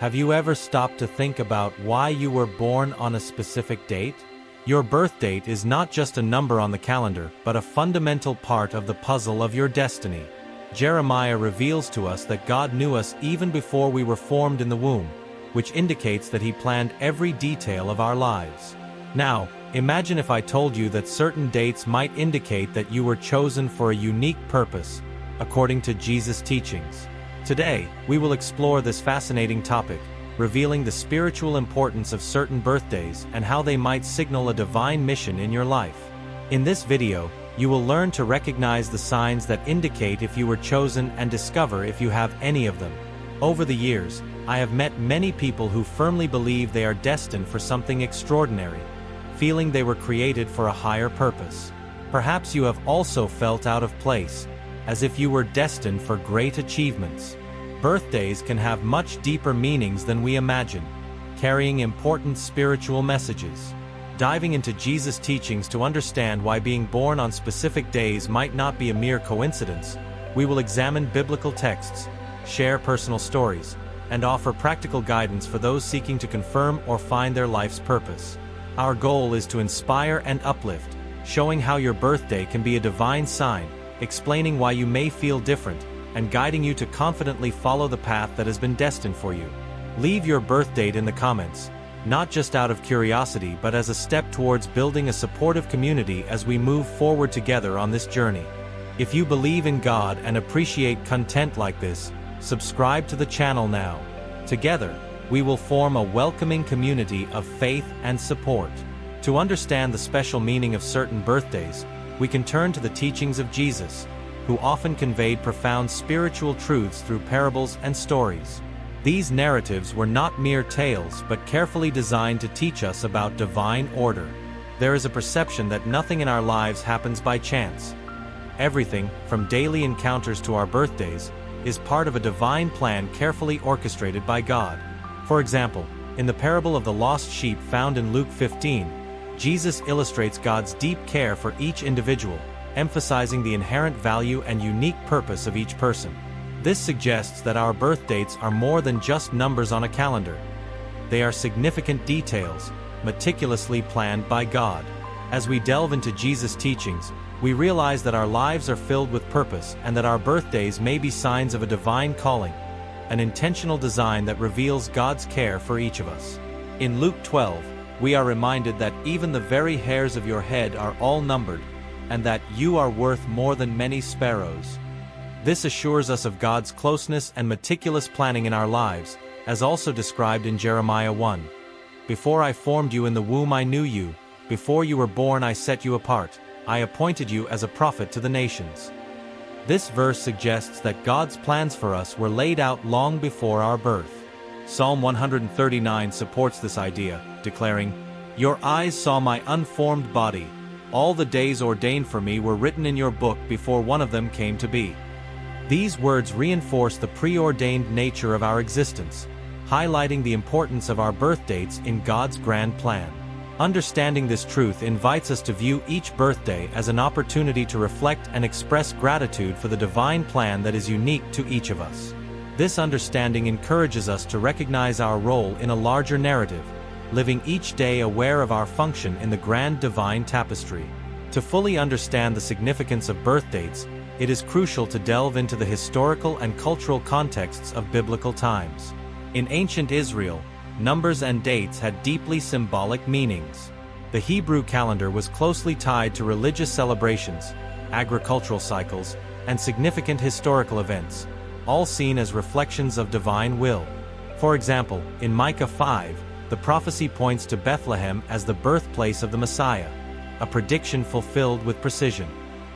Have you ever stopped to think about why you were born on a specific date? Your birth date is not just a number on the calendar, but a fundamental part of the puzzle of your destiny. Jeremiah reveals to us that God knew us even before we were formed in the womb, which indicates that He planned every detail of our lives. Now, imagine if I told you that certain dates might indicate that you were chosen for a unique purpose, according to Jesus' teachings. Today, we will explore this fascinating topic, revealing the spiritual importance of certain birthdays and how they might signal a divine mission in your life. In this video, you will learn to recognize the signs that indicate if you were chosen and discover if you have any of them. Over the years, I have met many people who firmly believe they are destined for something extraordinary, feeling they were created for a higher purpose. Perhaps you have also felt out of place, as if you were destined for great achievements. Birthdays can have much deeper meanings than we imagine, carrying important spiritual messages. Diving into Jesus' teachings to understand why being born on specific days might not be a mere coincidence, we will examine biblical texts, share personal stories, and offer practical guidance for those seeking to confirm or find their life's purpose. Our goal is to inspire and uplift, showing how your birthday can be a divine sign, explaining why you may feel different, and guiding you to confidently follow the path that has been destined for you. Leave your birth date in the comments, not just out of curiosity but as a step towards building a supportive community as we move forward together on this journey. If you believe in God and appreciate content like this, subscribe to the channel now. Together, we will form a welcoming community of faith and support. To understand the special meaning of certain birthdays, we can turn to the teachings of Jesus, who often conveyed profound spiritual truths through parables and stories. These narratives were not mere tales but carefully designed to teach us about divine order. There is a perception that nothing in our lives happens by chance. Everything, from daily encounters to our birthdays, is part of a divine plan carefully orchestrated by God. For example, in the parable of the lost sheep found in Luke 15, Jesus illustrates God's deep care for each individual, emphasizing the inherent value and unique purpose of each person. This suggests that our birth dates are more than just numbers on a calendar. They are significant details, meticulously planned by God. As we delve into Jesus' teachings, we realize that our lives are filled with purpose and that our birthdays may be signs of a divine calling, an intentional design that reveals God's care for each of us. In Luke 12, we are reminded that even the very hairs of your head are all numbered, and that you are worth more than many sparrows. This assures us of God's closeness and meticulous planning in our lives, as also described in Jeremiah 1. Before I formed you in the womb I knew you, before you were born I set you apart, I appointed you as a prophet to the nations. This verse suggests that God's plans for us were laid out long before our birth. Psalm 139 supports this idea, declaring, "Your eyes saw my unformed body. All the days ordained for me were written in your book before one of them came to be." These words reinforce the preordained nature of our existence, highlighting the importance of our birth dates in God's grand plan. Understanding this truth invites us to view each birthday as an opportunity to reflect and express gratitude for the divine plan that is unique to each of us. This understanding encourages us to recognize our role in a larger narrative, living each day aware of our function in the grand divine tapestry. To fully understand the significance of birth dates, it is crucial to delve into the historical and cultural contexts of biblical times. In ancient Israel, numbers and dates had deeply symbolic meanings. The Hebrew calendar was closely tied to religious celebrations, agricultural cycles, and significant historical events, all seen as reflections of divine will. For example, in Micah 5, the prophecy points to Bethlehem as the birthplace of the Messiah, a prediction fulfilled with precision.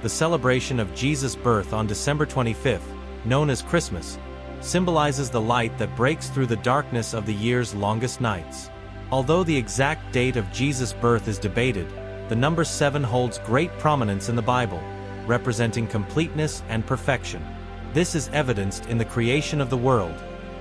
The celebration of Jesus' birth on December 25th, known as Christmas, symbolizes the light that breaks through the darkness of the year's longest nights. Although the exact date of Jesus' birth is debated, the number 7 holds great prominence in the Bible, representing completeness and perfection. This is evidenced in the creation of the world,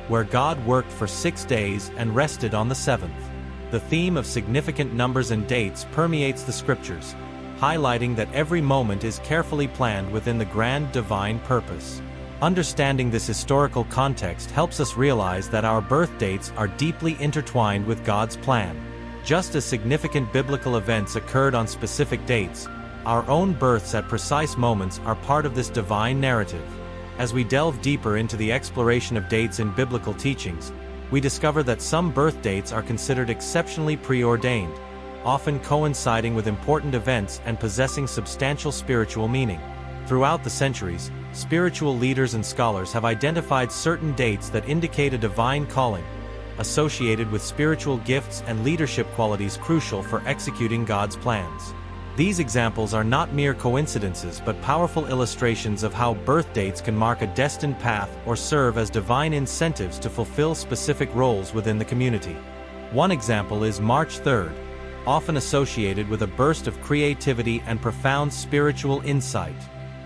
where God worked for 6 days and rested on the 7th. The theme of significant numbers and dates permeates the scriptures, highlighting that every moment is carefully planned within the grand divine purpose. Understanding this historical context helps us realize that our birth dates are deeply intertwined with God's plan. Just as significant biblical events occurred on specific dates, our own births at precise moments are part of this divine narrative. As we delve deeper into the exploration of dates in biblical teachings, we discover that some birth dates are considered exceptionally preordained, often coinciding with important events and possessing substantial spiritual meaning. Throughout the centuries, spiritual leaders and scholars have identified certain dates that indicate a divine calling, associated with spiritual gifts and leadership qualities crucial for executing God's plans. These examples are not mere coincidences but powerful illustrations of how birth dates can mark a destined path or serve as divine incentives to fulfill specific roles within the community. One example is March 3rd, often associated with a burst of creativity and profound spiritual insight.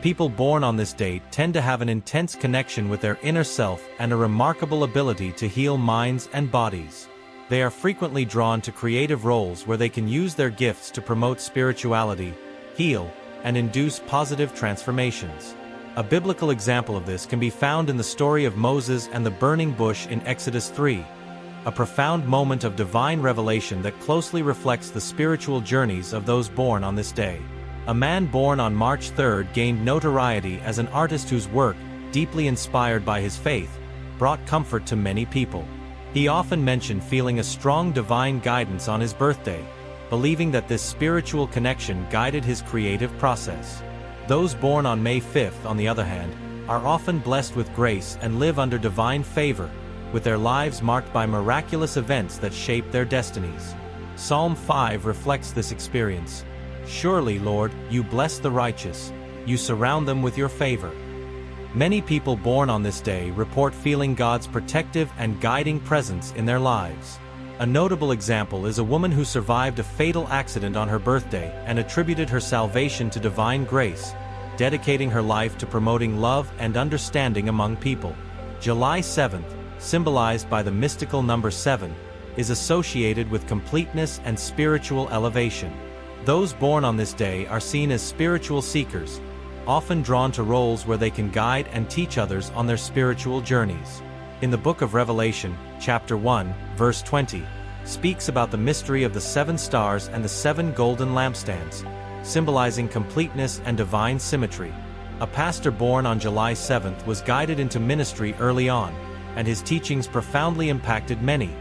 People born on this date tend to have an intense connection with their inner self and a remarkable ability to heal minds and bodies. They are frequently drawn to creative roles where they can use their gifts to promote spirituality, heal, and induce positive transformations. A biblical example of this can be found in the story of Moses and the burning bush in Exodus 3, a profound moment of divine revelation that closely reflects the spiritual journeys of those born on this day. A man born on March 3rd gained notoriety as an artist whose work, deeply inspired by his faith, brought comfort to many people. He often mentioned feeling a strong divine guidance on his birthday, believing that this spiritual connection guided his creative process. Those born on May 5th, on the other hand, are often blessed with grace and live under divine favor, with their lives marked by miraculous events that shape their destinies. Psalm 5 reflects this experience. Surely, Lord, you bless the righteous, you surround them with your favor. Many people born on this day report feeling God's protective and guiding presence in their lives. A notable example is a woman who survived a fatal accident on her birthday and attributed her salvation to divine grace, dedicating her life to promoting love and understanding among people. July 7th, symbolized by the mystical number 7, is associated with completeness and spiritual elevation. Those born on this day are seen as spiritual seekers, often drawn to roles where they can guide and teach others on their spiritual journeys. In the book of Revelation, chapter 1, verse 20, speaks about the mystery of the 7 stars and the 7 golden lampstands, symbolizing completeness and divine symmetry. A pastor born on July 7th was guided into ministry early on, and his teachings profoundly impacted many,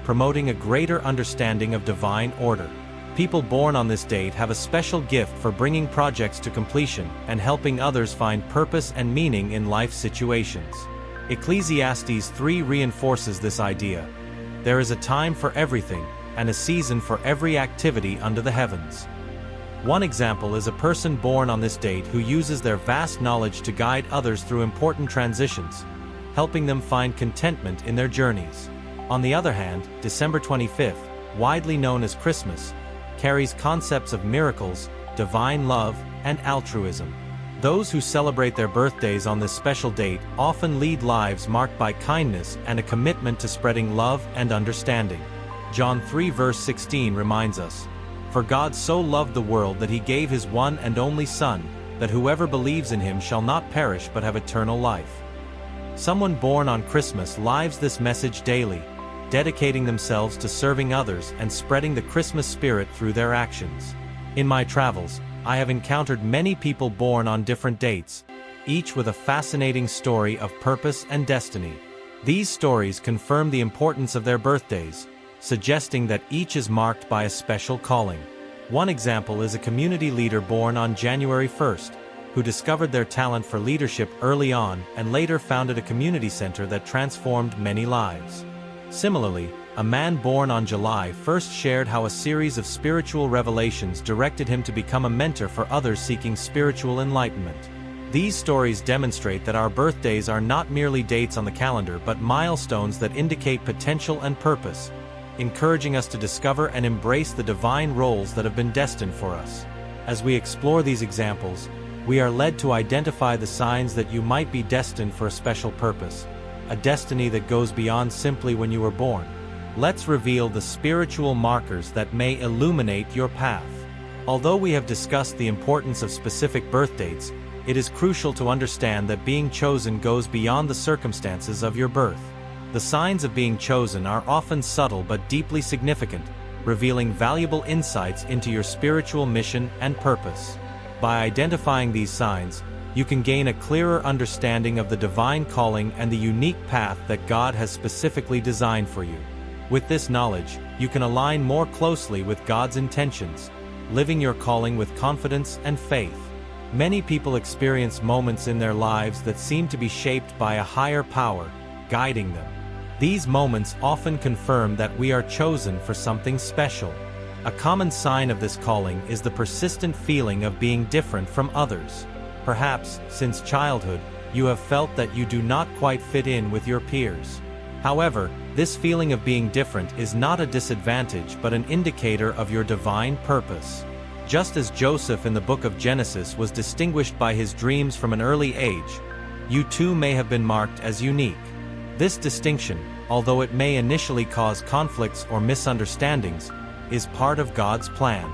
promoting a greater understanding of divine order. People born on this date have a special gift for bringing projects to completion and helping others find purpose and meaning in life situations. Ecclesiastes 3 reinforces this idea. There is a time for everything, and a season for every activity under the heavens. One example is a person born on this date who uses their vast knowledge to guide others through important transitions, helping them find contentment in their journeys. On the other hand, December 25th, widely known as Christmas, carries concepts of miracles, divine love, and altruism. Those who celebrate their birthdays on this special date often lead lives marked by kindness and a commitment to spreading love and understanding. John 3 verse 16 reminds us, "For God so loved the world that he gave his one and only Son, that whoever believes in him shall not perish but have eternal life." Someone born on Christmas lives this message daily, dedicating themselves to serving others and spreading the Christmas spirit through their actions. In my travels, I have encountered many people born on different dates, each with a fascinating story of purpose and destiny. These stories confirm the importance of their birthdays, suggesting that each is marked by a special calling. One example is a community leader born on January 1st, who discovered their talent for leadership early on and later founded a community center that transformed many lives. Similarly, a man born on July 1st shared how a series of spiritual revelations directed him to become a mentor for others seeking spiritual enlightenment. These stories demonstrate that our birthdays are not merely dates on the calendar but milestones that indicate potential and purpose, encouraging us to discover and embrace the divine roles that have been destined for us. As we explore these examples, we are led to identify the signs that you might be destined for a special purpose, a destiny that goes beyond simply when you were born. Let's reveal the spiritual markers that may illuminate your path. Although we have discussed the importance of specific birth dates, it is crucial to understand that being chosen goes beyond the circumstances of your birth. The signs of being chosen are often subtle but deeply significant, revealing valuable insights into your spiritual mission and purpose. By identifying these signs, you can gain a clearer understanding of the divine calling and the unique path that God has specifically designed for you. With this knowledge, you can align more closely with God's intentions, living your calling with confidence and faith. Many people experience moments in their lives that seem to be shaped by a higher power, guiding them. These moments often confirm that we are chosen for something special. A common sign of this calling is the persistent feeling of being different from others. Perhaps, since childhood, you have felt that you do not quite fit in with your peers. However, this feeling of being different is not a disadvantage but an indicator of your divine purpose. Just as Joseph in the book of Genesis was distinguished by his dreams from an early age, you too may have been marked as unique. This distinction, although it may initially cause conflicts or misunderstandings, is part of God's plan.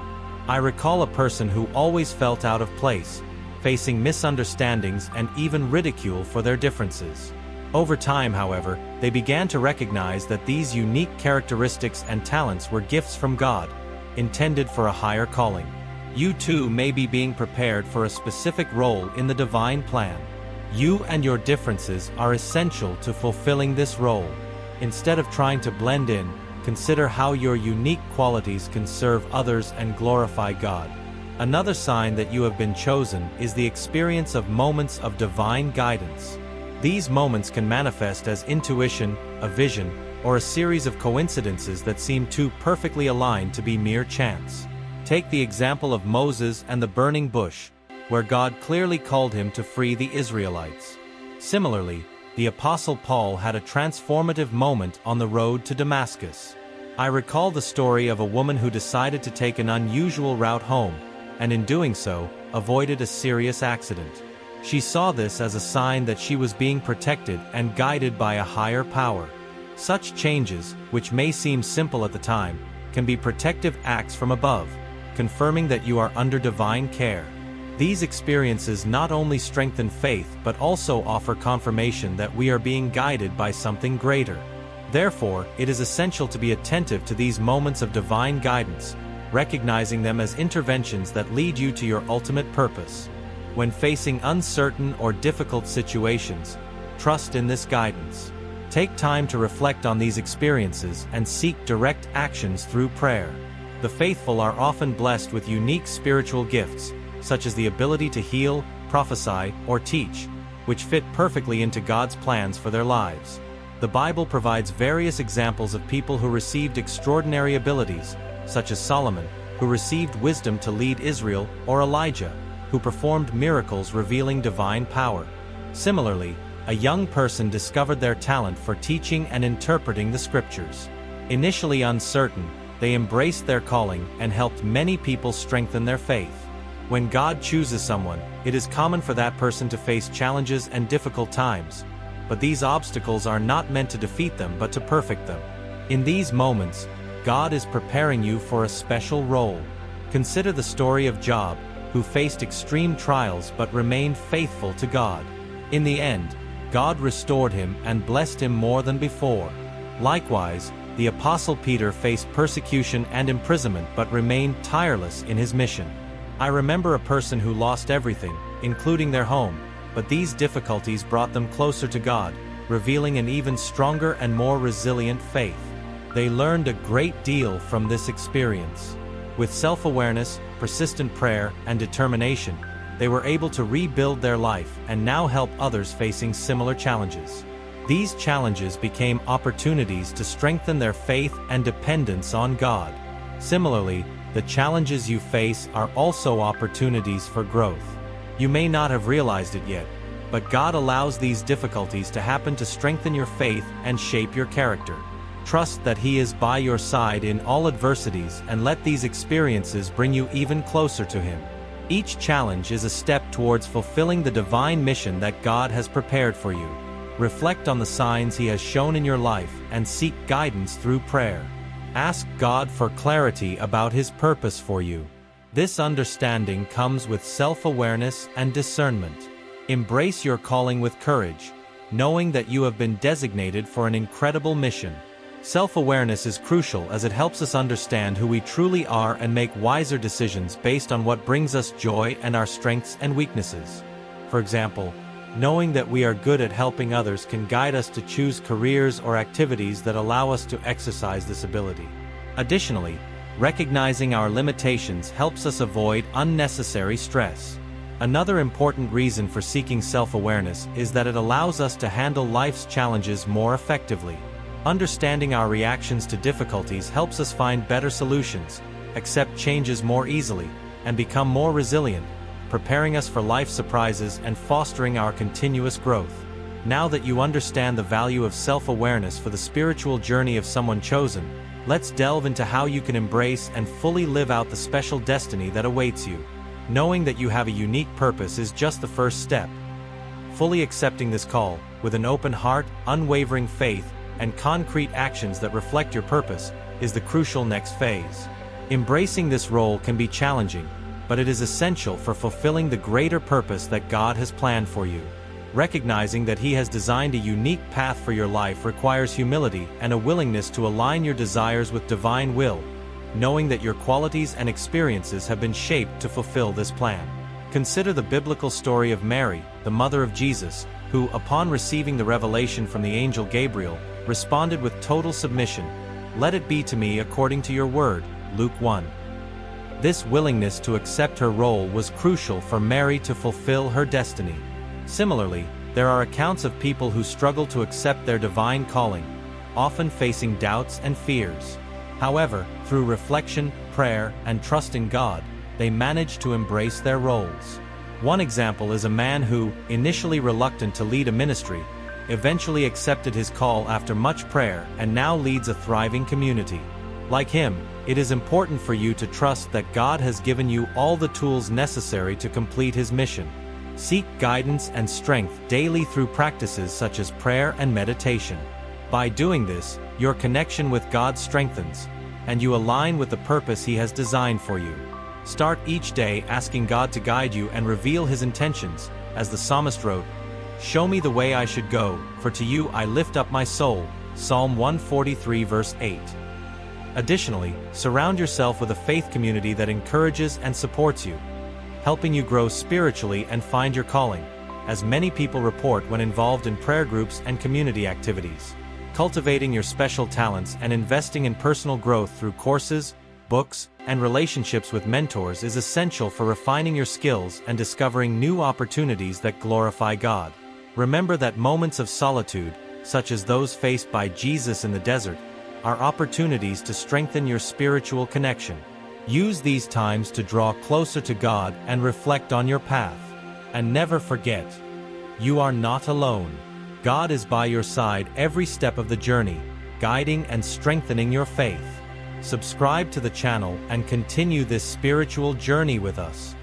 I recall a person who always felt out of place, facing misunderstandings and even ridicule for their differences. Over time, however, they began to recognize that these unique characteristics and talents were gifts from God, intended for a higher calling. You too may be being prepared for a specific role in the divine plan. You and your differences are essential to fulfilling this role. Instead of trying to blend in, consider how your unique qualities can serve others and glorify God. Another sign that you have been chosen is the experience of moments of divine guidance. These moments can manifest as intuition, a vision, or a series of coincidences that seem too perfectly aligned to be mere chance. Take the example of Moses and the burning bush, where God clearly called him to free the Israelites. Similarly, the Apostle Paul had a transformative moment on the road to Damascus. I recall the story of a woman who decided to take an unusual route home, and in doing so, avoided a serious accident. She saw this as a sign that she was being protected and guided by a higher power. Such changes, which may seem simple at the time, can be protective acts from above, confirming that you are under divine care. These experiences not only strengthen faith but also offer confirmation that we are being guided by something greater. Therefore, it is essential to be attentive to these moments of divine guidance, recognizing them as interventions that lead you to your ultimate purpose. When facing uncertain or difficult situations, trust in this guidance. Take time to reflect on these experiences and seek direct actions through prayer. The faithful are often blessed with unique spiritual gifts, such as the ability to heal, prophesy, or teach, which fit perfectly into God's plans for their lives. The Bible provides various examples of people who received extraordinary abilities, such as Solomon, who received wisdom to lead Israel, or Elijah, who performed miracles revealing divine power. Similarly, a young person discovered their talent for teaching and interpreting the scriptures. Initially uncertain, they embraced their calling and helped many people strengthen their faith. When God chooses someone, it is common for that person to face challenges and difficult times, but these obstacles are not meant to defeat them but to perfect them. In these moments, God is preparing you for a special role. Consider the story of Job, who faced extreme trials but remained faithful to God. In the end, God restored him and blessed him more than before. Likewise, the Apostle Peter faced persecution and imprisonment but remained tireless in his mission. I remember a person who lost everything, including their home, but these difficulties brought them closer to God, revealing an even stronger and more resilient faith. They learned a great deal from this experience. With self-awareness, persistent prayer, and determination, they were able to rebuild their life and now help others facing similar challenges. These challenges became opportunities to strengthen their faith and dependence on God. Similarly, the challenges you face are also opportunities for growth. You may not have realized it yet, but God allows these difficulties to happen to strengthen your faith and shape your character. Trust that He is by your side in all adversities and let these experiences bring you even closer to Him. Each challenge is a step towards fulfilling the divine mission that God has prepared for you. Reflect on the signs He has shown in your life and seek guidance through prayer. Ask God for clarity about His purpose for you. This understanding comes with self-awareness and discernment. Embrace your calling with courage, knowing that you have been designated for an incredible mission. Self-awareness is crucial as it helps us understand who we truly are and make wiser decisions based on what brings us joy and our strengths and weaknesses. For example, knowing that we are good at helping others can guide us to choose careers or activities that allow us to exercise this ability. Additionally, recognizing our limitations helps us avoid unnecessary stress. Another important reason for seeking self-awareness is that it allows us to handle life's challenges more effectively. Understanding our reactions to difficulties helps us find better solutions, accept changes more easily, and become more resilient, preparing us for life's surprises and fostering our continuous growth. Now that you understand the value of self-awareness for the spiritual journey of someone chosen, let's delve into how you can embrace and fully live out the special destiny that awaits you. Knowing that you have a unique purpose is just the first step. Fully accepting this call, with an open heart, unwavering faith, and concrete actions that reflect your purpose, is the crucial next phase. Embracing this role can be challenging, but it is essential for fulfilling the greater purpose that God has planned for you. Recognizing that He has designed a unique path for your life requires humility and a willingness to align your desires with divine will, knowing that your qualities and experiences have been shaped to fulfill this plan. Consider the biblical story of Mary, the mother of Jesus, who, upon receiving the revelation from the angel Gabriel, responded with total submission, "Let it be to me according to your word," Luke 1. This willingness to accept her role was crucial for Mary to fulfill her destiny. Similarly, there are accounts of people who struggle to accept their divine calling, often facing doubts and fears. However, through reflection, prayer, and trust in God, they manage to embrace their roles. One example is a man who, initially reluctant to lead a ministry, eventually accepted his call after much prayer and now leads a thriving community. Like him, it is important for you to trust that God has given you all the tools necessary to complete His mission. Seek guidance and strength daily through practices such as prayer and meditation. By doing this, your connection with God strengthens, and you align with the purpose He has designed for you. Start each day asking God to guide you and reveal His intentions, as the psalmist wrote, "Show me the way I should go, for to you I lift up my soul." Psalm 143 verse 8. Additionally, surround yourself with a faith community that encourages and supports you, helping you grow spiritually and find your calling, as many people report when involved in prayer groups and community activities. Cultivating your special talents and investing in personal growth through courses, books, and relationships with mentors is essential for refining your skills and discovering new opportunities that glorify God. Remember that moments of solitude, such as those faced by Jesus in the desert, are opportunities to strengthen your spiritual connection. Use these times to draw closer to God and reflect on your path. And never forget, you are not alone. God is by your side every step of the journey, guiding and strengthening your faith. Subscribe to the channel and continue this spiritual journey with us.